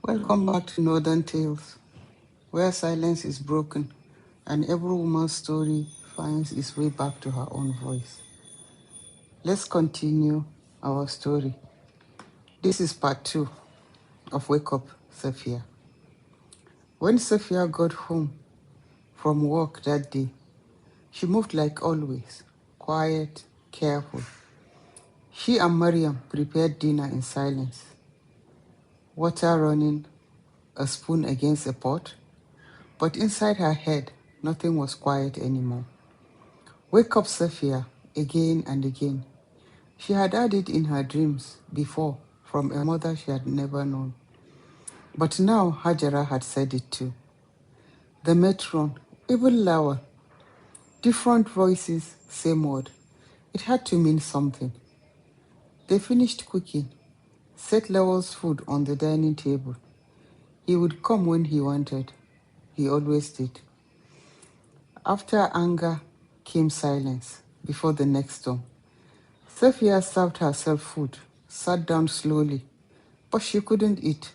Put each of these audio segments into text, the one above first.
Welcome back to Northern Tales, where silence is broken and every woman's story finds its way back to her own voice. Let's continue our story. This is part 2 of Wake Up, Safiya. When Safiya got home from work that day, she moved like always, quiet, careful. She and Mariam prepared dinner in silence, water running, a spoon against a pot. But inside her head, nothing was quiet anymore. Wake up, Safiya, again and again. She had heard it in her dreams before from a mother she had never known. But now Hajara had said it too. The matron, even Lawal, different voices, same word. It had to mean something. They finished cooking, set Lawal's food on the dining table. He would come when he wanted. He always did. After anger came silence before the next storm. Safiya served herself food, sat down slowly, but she couldn't eat.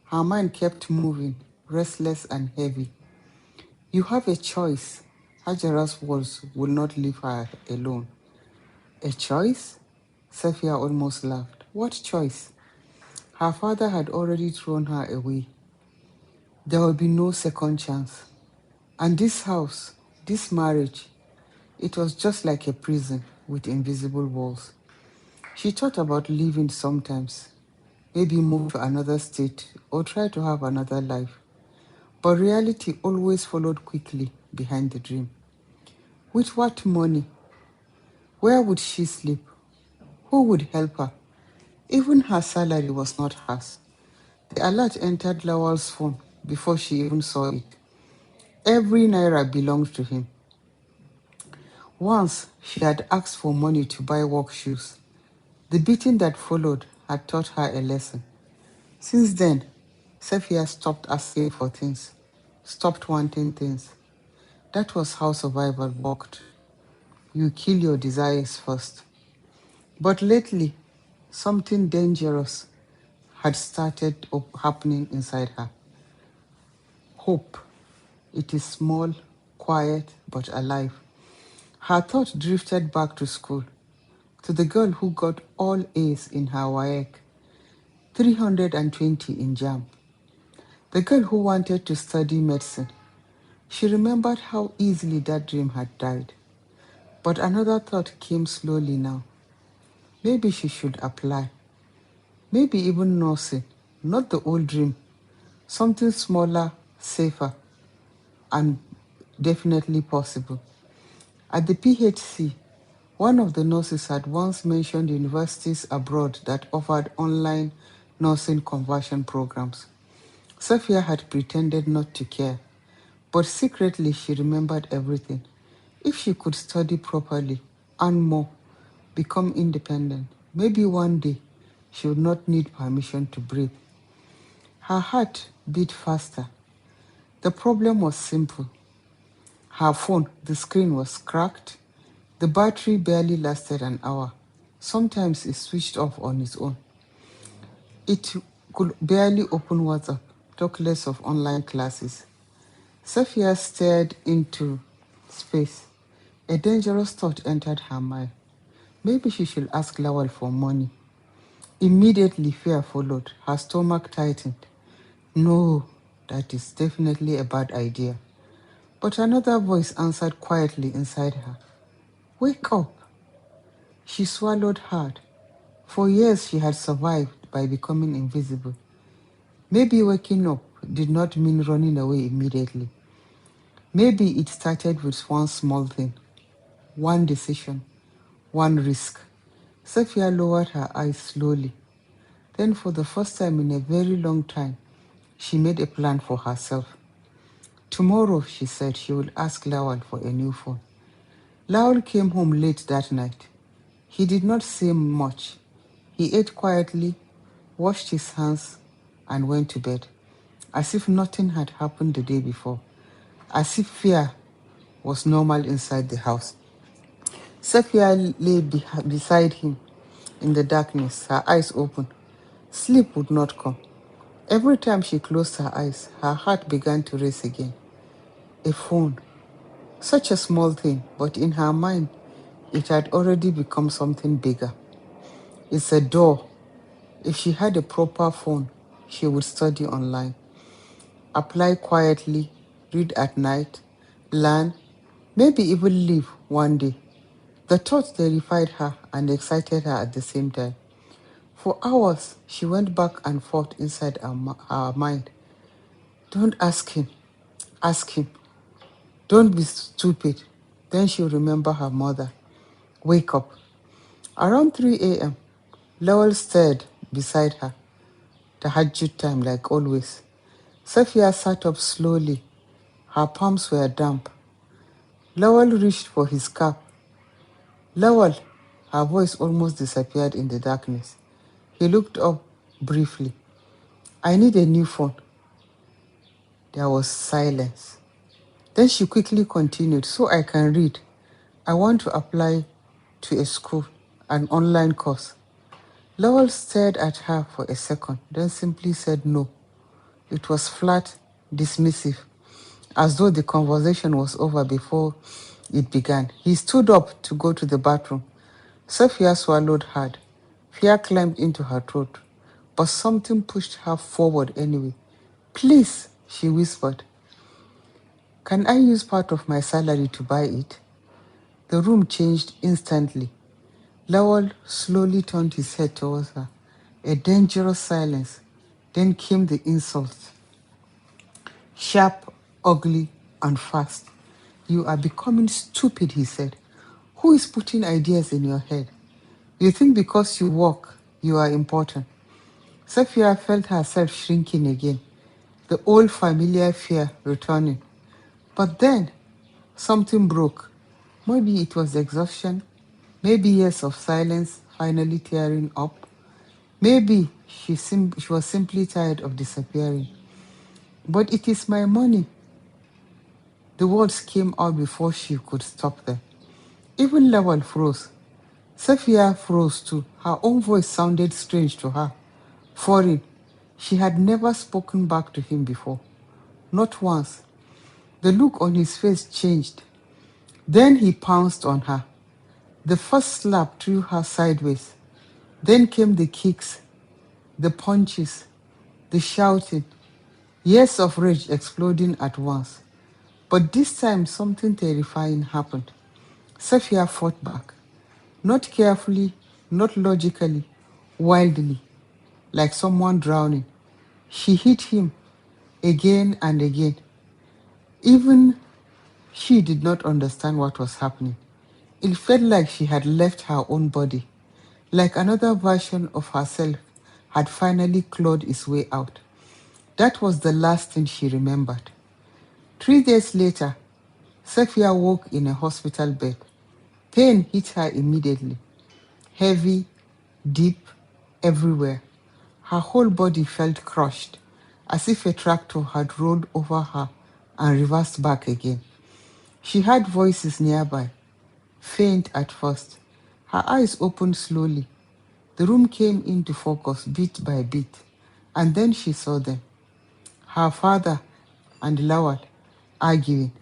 Her mind kept moving, restless and heavy. You have a choice. Hajara's words would not leave her alone. A choice? Safiya almost laughed. What choice? Her father had already thrown her away. There would be no second chance. And this house, this marriage, it was just like a prison with invisible walls. She thought about leaving sometimes, maybe move to another state or try to have another life. But reality always followed quickly behind the dream. With what money? Where would she sleep? Who would help her? Even her salary was not hers. The alert entered Lawal's phone before she even saw it. Every naira belonged to him. Once she had asked for money to buy work shoes. The beating that followed had taught her a lesson. Since then, Safiya stopped asking for things, stopped wanting things. That was how survival worked. You kill your desires first. But lately, something dangerous had started happening inside her. Hope. It is small, quiet, but alive. Her thought drifted back to school, to the girl who got all A's in her WAEC, 320 in JAM. The girl who wanted to study medicine. She remembered how easily that dream had died. But another thought came slowly now. Maybe she should apply. Maybe even nursing. Not the old dream. Something smaller, safer, and definitely possible. At the PHC, one of the nurses had once mentioned universities abroad that offered online nursing conversion programs. Safiya had pretended not to care, but secretly she remembered everything. If she could study properly, earn more, become independent, maybe one day she would not need permission to breathe. Her heart beat faster. The problem was simple. Her phone, the screen was cracked. The battery barely lasted an hour. Sometimes it switched off on its own. It could barely open WhatsApp, talk less of online classes. Safiya stared into space. A dangerous thought entered her mind. Maybe she should ask Lawal for money. Immediately fear followed. Her stomach tightened. No, that is definitely a bad idea. But another voice answered quietly inside her. Wake up. She swallowed hard. For years she had survived by becoming invisible. Maybe waking up did not mean running away immediately. Maybe it started with one small thing, one decision, one risk. Safiya lowered her eyes slowly. Then, for the first time in a very long time, she made a plan for herself. Tomorrow, she said, she would ask Lawal for a new phone. Lawal came home late that night. He did not say much. He ate quietly, washed his hands, and went to bed, as if nothing had happened the day before, as if fear was normal inside the house. Safiya lay beside him in the darkness, her eyes open. Sleep would not come. Every time she closed her eyes, her heart began to race again. A phone. Such a small thing, but in her mind, it had already become something bigger. It's a door. If she had a proper phone, she would study online, apply quietly, read at night, learn, maybe even live one day. The thought terrified her and excited her at the same time. For hours, she went back and forth inside her mind. Don't ask him. Ask him. Don't be stupid. Then she'll remember her mother. Wake up. Around 3 a.m., Lowell stared beside her. Tahajjud time, like always. Safiya sat up slowly. Her palms were damp. Lowell reached for his cap. Lowell! Her voice almost disappeared in the darkness. He looked up briefly. I need a new phone. There was silence. Then she quickly continued, so I can read. I want to apply to a school, an online course. Lowell stared at her for a second, then simply said no. It was flat, dismissive, as though the conversation was over before it began. He stood up to go to the bathroom. Sophia swallowed hard. Fear climbed into her throat, but something pushed her forward anyway. Please, she whispered. Can I use part of my salary to buy it? The room changed instantly. Lowell slowly turned his head towards her. A dangerous silence. Then came the insults. Sharp, ugly, and fast. You are becoming stupid, he said. Who is putting ideas in your head? You think because you walk, you are important. Safiya felt herself shrinking again, the old familiar fear returning. But then, something broke. Maybe it was exhaustion, maybe years of silence finally tearing up. Maybe she was simply tired of disappearing. But it is my money. The words came out before she could stop them. Even Lawal froze. Safiya froze too. Her own voice sounded strange to her, foreign. She had never spoken back to him before. Not once. The look on his face changed. Then he pounced on her. The first slap threw her sideways. Then came the kicks, the punches, the shouting, years of rage exploding at once. But this time something terrifying happened. Safiya fought back. Not carefully, not logically, wildly, like someone drowning. She hit him again and again. Even she did not understand what was happening. It felt like she had left her own body, like another version of herself had finally clawed its way out. That was the last thing she remembered. 3 days later, Safiya woke in a hospital bed. Pain hit her immediately, heavy, deep, everywhere. Her whole body felt crushed, as if a tractor had rolled over her and reversed back again. She heard voices nearby, faint at first. Her eyes opened slowly. The room came into focus bit by bit, and then she saw them. Her father and Lawal arguing.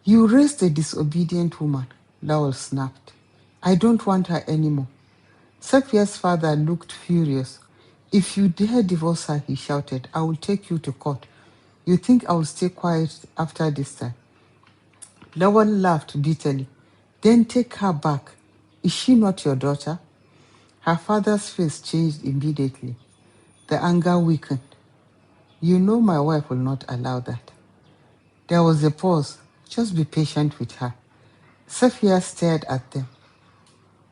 You raised a disobedient woman, Lawal snapped. I don't want her anymore. Safia's father looked furious. If you dare divorce her, he shouted, I will take you to court. You think I will stay quiet after this time? Lawal laughed bitterly. Then take her back. Is she not your daughter? Her father's face changed immediately. The anger weakened. You know my wife will not allow that. There was a pause. Just be patient with her. Safiya stared at them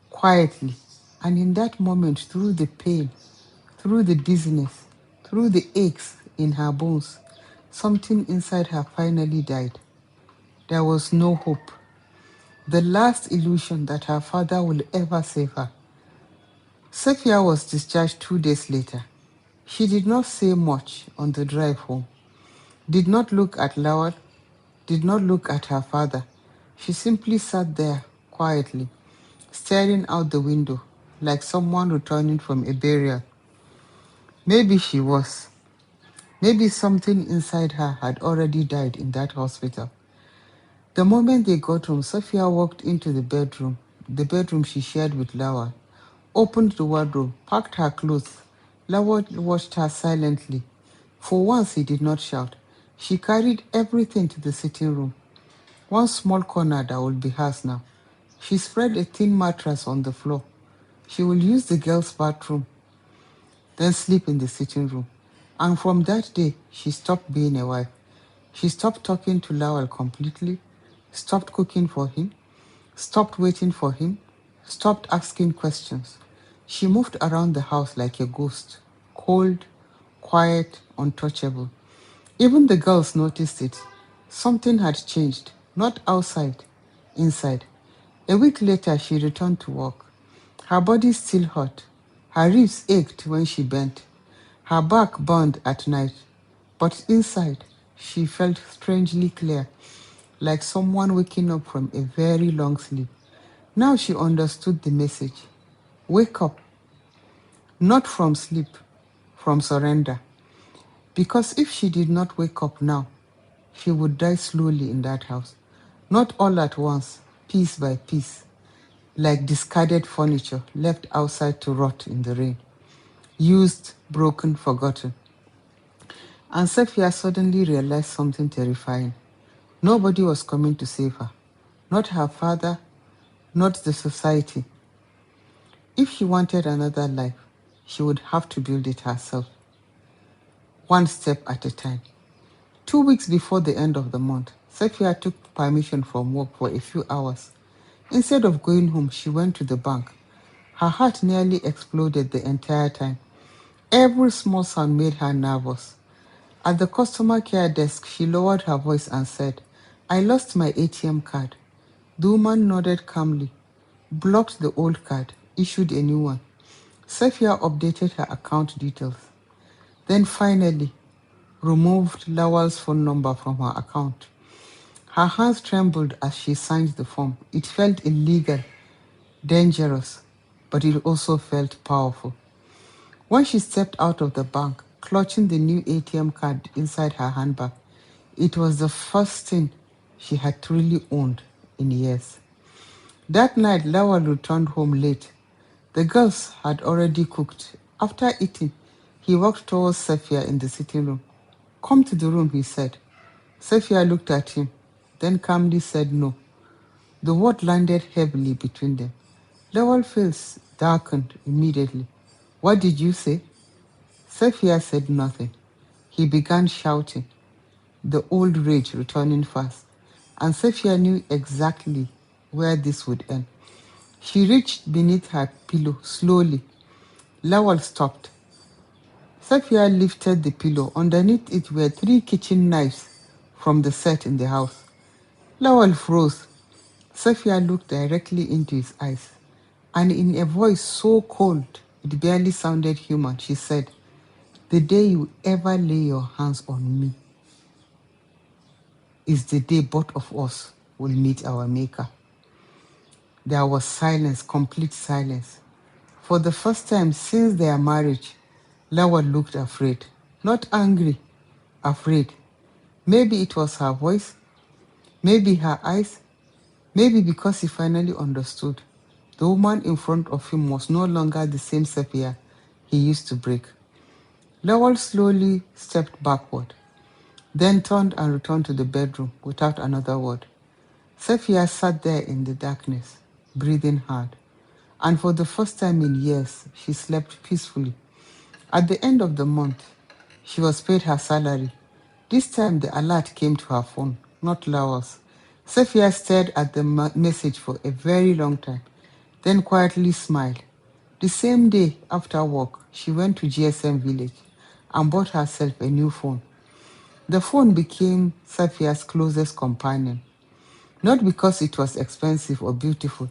quietly, and in that moment, through the pain, through the dizziness, through the aches in her bones, something inside her finally died. There was no hope. The last illusion that her father will ever save her. Safiya was discharged 2 days later. She did not say much on the drive home, did not look at Lawal, did not look at her father. She simply sat there quietly, staring out the window like someone returning from a burial. Maybe she was. Maybe something inside her had already died in that hospital. The moment they got home, Safiya walked into the bedroom she shared with Lawal, opened the wardrobe, packed her clothes. Lawal watched her silently. For once, he did not shout. She carried everything to the sitting room, one small corner that would be hers now. She spread a thin mattress on the floor. She will use the girls' bathroom, then sleep in the sitting room. And from that day, she stopped being a wife. She stopped talking to Lawal completely, stopped cooking for him, stopped waiting for him, stopped asking questions. She moved around the house like a ghost, cold, quiet, untouchable. Even the girls noticed it. Something had changed, not outside, inside. A week later, she returned to work. Her body still hot. Her ribs ached when she bent. Her back burned at night. But inside, she felt strangely clear, like someone waking up from a very long sleep. Now she understood the message. Wake up, not from sleep, from surrender. Because if she did not wake up now, she would die slowly in that house. Not all at once, piece by piece, like discarded furniture left outside to rot in the rain. Used, broken, forgotten. And Sophia suddenly realized something terrifying. Nobody was coming to save her. Not her father, not the society. If she wanted another life, she would have to build it herself, one step at a time. 2 weeks before the end of the month, Sophia took permission from work for a few hours. Instead of going home, she went to the bank. Her heart nearly exploded the entire time. Every small sound made her nervous. At the customer care desk, she lowered her voice and said, I lost my ATM card. The woman nodded calmly, blocked the old card, issued a new one. Safia updated her account details, then finally removed Lawal's phone number from her account. Her hands trembled as she signed the form. It felt illegal, dangerous, but it also felt powerful. When she stepped out of the bank, clutching the new ATM card inside her handbag, it was the first thing she had truly owned in years. That night, Lawal returned home late. The girls had already cooked. After eating, he walked towards Safia in the sitting room. Come to the room, he said. Safia looked at him, then calmly said no. The word landed heavily between them. Lawal's face darkened immediately. What did you say? Safia said nothing. He began shouting, the old rage returning fast. And Safia knew exactly where this would end. She reached beneath her pillow slowly. Lawal stopped. Safia lifted the pillow. Underneath it were three kitchen knives from the set in the house. Lawal froze. Safia looked directly into his eyes, and in a voice so cold it barely sounded human, she said, the day you ever lay your hands on me is the day both of us will meet our Maker. There was silence, complete silence. For the first time since their marriage, Lawal looked afraid. Not angry, afraid. Maybe it was her voice, maybe her eyes, maybe because he finally understood. The woman in front of him was no longer the same Safiya he used to break. Lawal slowly stepped backward, then turned and returned to the bedroom without another word. Safiya sat there in the darkness, breathing hard. And for the first time in years, she slept peacefully. At the end of the month, she was paid her salary. This time, the alert came to her phone, not Lawal's. Safiya stared at the message for a very long time, then quietly smiled. The same day after work, she went to GSM Village and bought herself a new phone. The phone became Safia's closest companion, not because it was expensive or beautiful,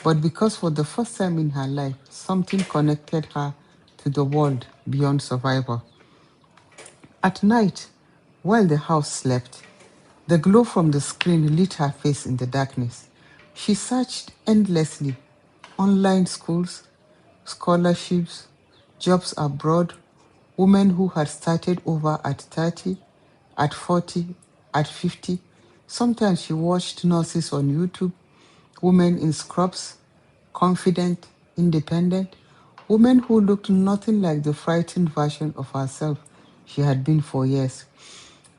but because for the first time in her life, something connected her to the world beyond survival. At night, while the house slept, the glow from the screen lit her face in the darkness. She searched endlessly: online schools, scholarships, jobs abroad, Women who had started over at 30, at 40, at 50. Sometimes she watched nurses on YouTube, women in scrubs, confident, independent, women who looked nothing like the frightened version of herself she had been for years.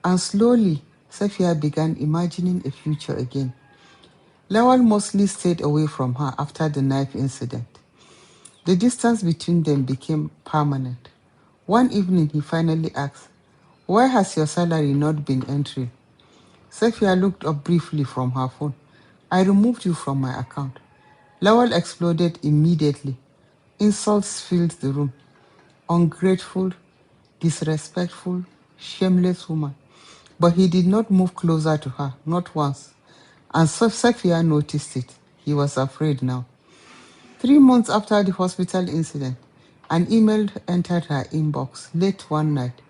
And slowly, Safiya began imagining a future again. Lawal mostly stayed away from her after the knife incident. The distance between them became permanent. One evening, he finally asked, "Why has your salary not been entering?" Safiya looked up briefly from her phone. "I removed you from my account." Lawal exploded immediately. Insults filled the room. Ungrateful, disrespectful, shameless woman. But he did not move closer to her, not once. And Safiya noticed it. He was afraid now. 3 months after the hospital incident, an email entered her inbox late one night.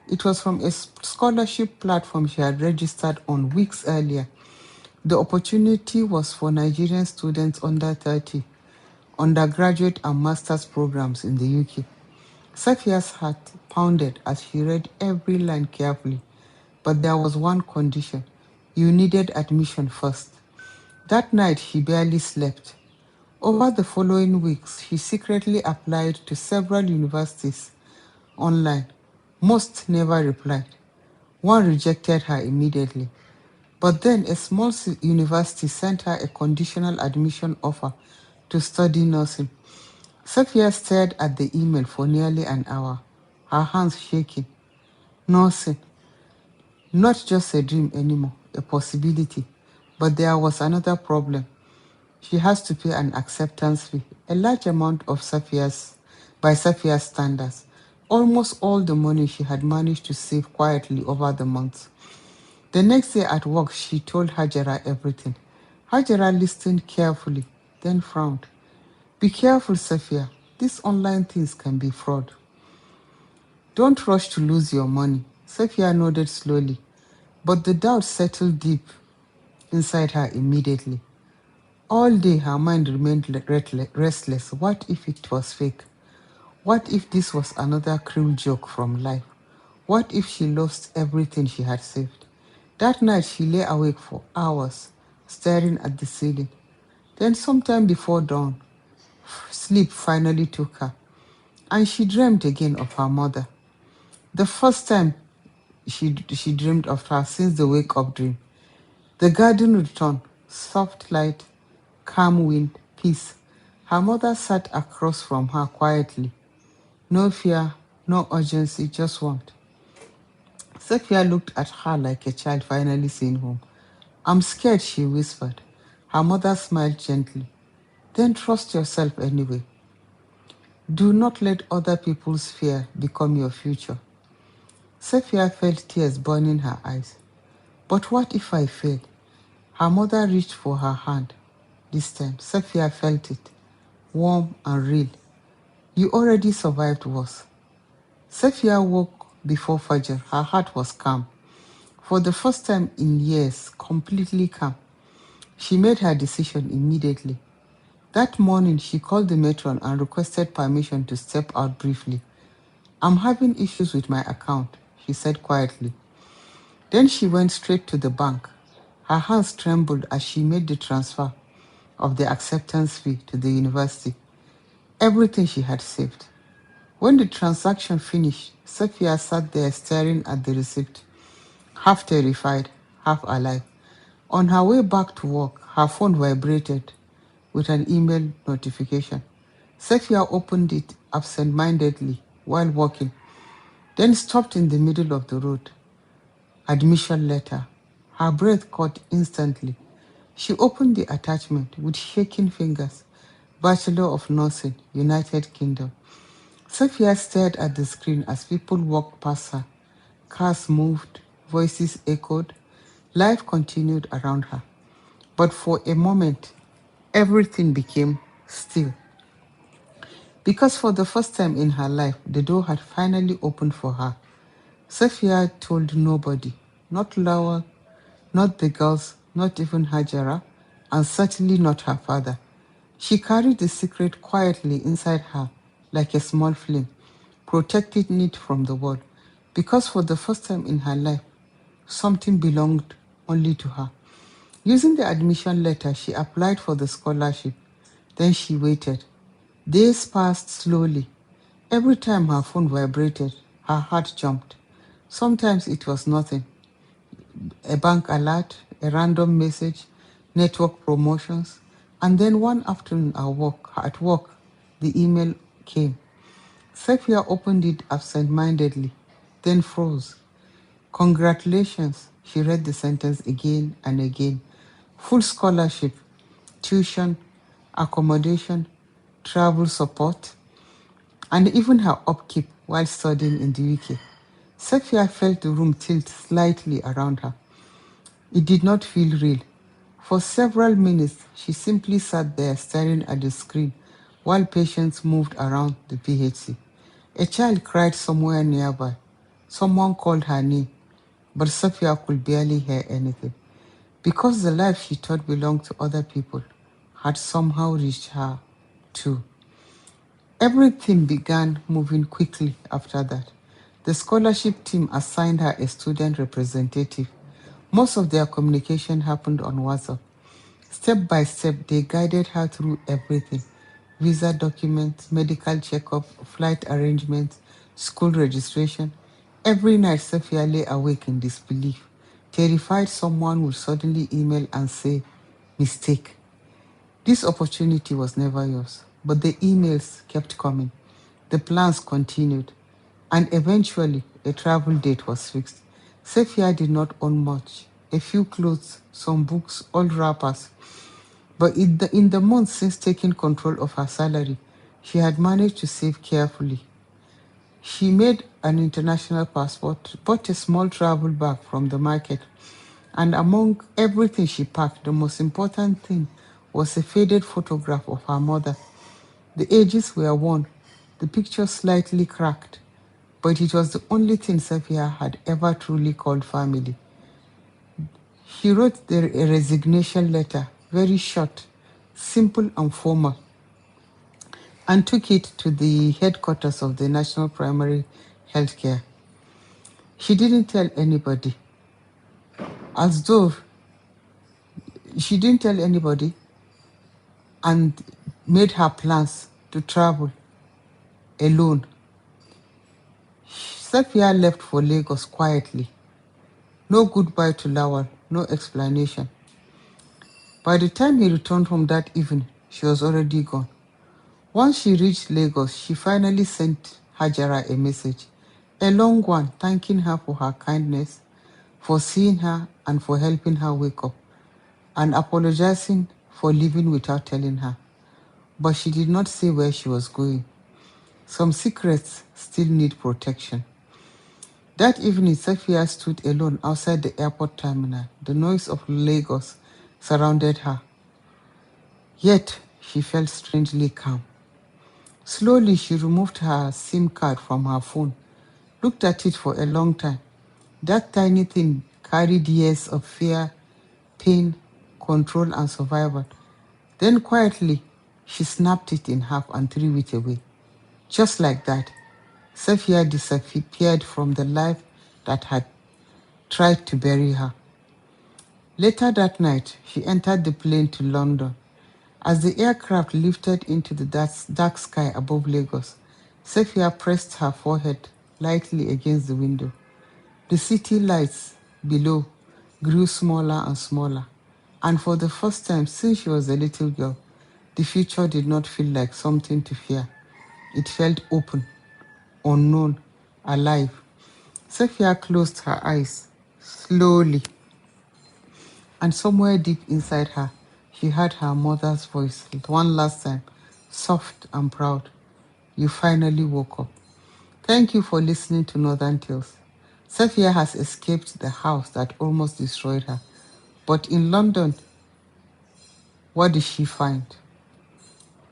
It was from a scholarship platform she had registered on weeks earlier. The opportunity was for Nigerian students under 30, undergraduate and master's programs in the UK. Safia's heart pounded as she read every line carefully. But there was one condition: you needed admission first. That night, she barely slept. Over the following weeks, she secretly applied to several universities online. Most never replied. One rejected her immediately. But then a small university sent her a conditional admission offer to study nursing. Sophia stared at the email for nearly an hour, her hands shaking. Nursing, not just a dream anymore, a possibility. But there was another problem. She has to pay an acceptance fee, a large amount of by Safia's standards, almost all the money she had managed to save quietly over the months. The next day at work, she told Hajara everything. Hajara listened carefully, then frowned. "Be careful, Safia. These online things can be fraud. Don't rush to lose your money." Safia nodded slowly, but the doubt settled deep inside her immediately. All day her mind remained restless. What if it was fake? What if this was another cruel joke from life? What if she lost everything she had saved? That night she lay awake for hours, staring at the ceiling. Then, sometime before dawn, sleep finally took her, and she dreamed again of her mother. The first time she dreamed of her since the wake up dream. The garden returned, soft light, calm wind, peace. Her mother sat across from her quietly. No fear, no urgency, just warmth. Sophia looked at her like a child finally seeing home. "I'm scared," she whispered. Her mother smiled gently. "Then trust yourself anyway. Do not let other people's fear become your future." Sophia felt tears burning her eyes. "But what if I fail?" Her mother reached for her hand. This time, Sophia felt it, warm and real. "You already survived worse." Sophia woke before Fajr. Her heart was calm. For the first time in years, completely calm. She made her decision immediately. That morning, she called the matron and requested permission to step out briefly. "I'm having issues with my account," she said quietly. Then she went straight to the bank. Her hands trembled as she made the transfer of the acceptance fee to the university, everything she had saved. When the transaction finished, Sophia sat there staring at the receipt, half terrified, half alive. On her way back to work, her phone vibrated with an email notification. Sophia opened it absent-mindedly while walking, then stopped in the middle of the road. Admission letter. Her breath caught instantly. She opened the attachment with shaking fingers. Bachelor of Nursing, United Kingdom. Sophia stared at the screen as people walked past her. Cars moved, voices echoed. Life continued around her. But for a moment, everything became still. Because for the first time in her life, the door had finally opened for her. Sophia told nobody, not Lowell, not the girls, not even Hajara, and certainly not her father. She carried the secret quietly inside her, like a small flame, protecting it from the world, because for the first time in her life, something belonged only to her. Using the admission letter, she applied for the scholarship. Then she waited. Days passed slowly. Every time her phone vibrated, her heart jumped. Sometimes it was nothing, a bank alert, a random message, network promotions. And then one afternoon at work, the email came. Safiya opened it absent-mindedly, then froze. Congratulations, she read the sentence again and again. Full scholarship, tuition, accommodation, travel support, and even her upkeep while studying in the UK. Safiya felt the room tilt slightly around her. It did not feel real. For several minutes, she simply sat there staring at the screen while patients moved around the PHC. A child cried somewhere nearby. Someone called her name, but Safiya could barely hear anything because the life she thought belonged to other people had somehow reached her too. Everything began moving quickly after that. The scholarship team assigned her a student representative. Most of their communication happened on WhatsApp. Step by step, they guided her through everything: visa documents, medical checkup, flight arrangements, school registration. Every night, Sophia lay awake in disbelief, terrified someone would suddenly email and say, "Mistake." This opportunity was never yours, but the emails kept coming. The plans continued, and eventually a travel date was fixed. Sophia did not own much: a few clothes, some books, old wrappers. But in the months since taking control of her salary, she had managed to save carefully. She made an international passport, bought a small travel bag from the market, and among everything she packed, the most important thing was a faded photograph of her mother. The edges were worn, the picture slightly cracked, but it was the only thing Safia had ever truly called family. She wrote a resignation letter, very short, simple, and formal, and took it to the headquarters of the National Primary Healthcare. She didn't tell anybody, as though she didn't tell anybody, and made her plans to travel alone. Safia left for Lagos quietly. No goodbye to Lawal, no explanation. By the time he returned home that evening, she was already gone. Once she reached Lagos, she finally sent Hajara a message, a long one, thanking her for her kindness, for seeing her and for helping her wake up, and apologizing for leaving without telling her. But she did not say where she was going. Some secrets still need protection. That evening, Safia stood alone outside the airport terminal. The noise of Lagos surrounded her, yet she felt strangely calm. Slowly, she removed her SIM card from her phone, looked at it for a long time. That tiny thing carried years of fear, pain, control, and survival. Then quietly, she snapped it in half and threw it away. Just like that, Safia disappeared from the life that had tried to bury her. Later that night, she entered the plane to London. As the aircraft lifted into the dark sky above Lagos, Safia pressed her forehead lightly against the window. The city lights below grew smaller and smaller, and for the first time since she was a little girl, the future did not feel like something to fear. It felt open, unknown, alive. Safia closed her eyes slowly, and somewhere deep inside her, she heard her mother's voice one last time, soft and proud. "You finally woke up." Thank you for listening to Northern Tales. Safia has escaped the house that almost destroyed her. But in London, what did she find?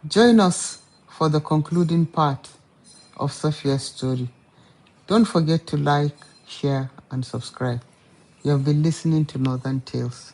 Join us for the concluding part of Safia's story. Don't forget to like, share, and subscribe. You have been listening to Northern Tales.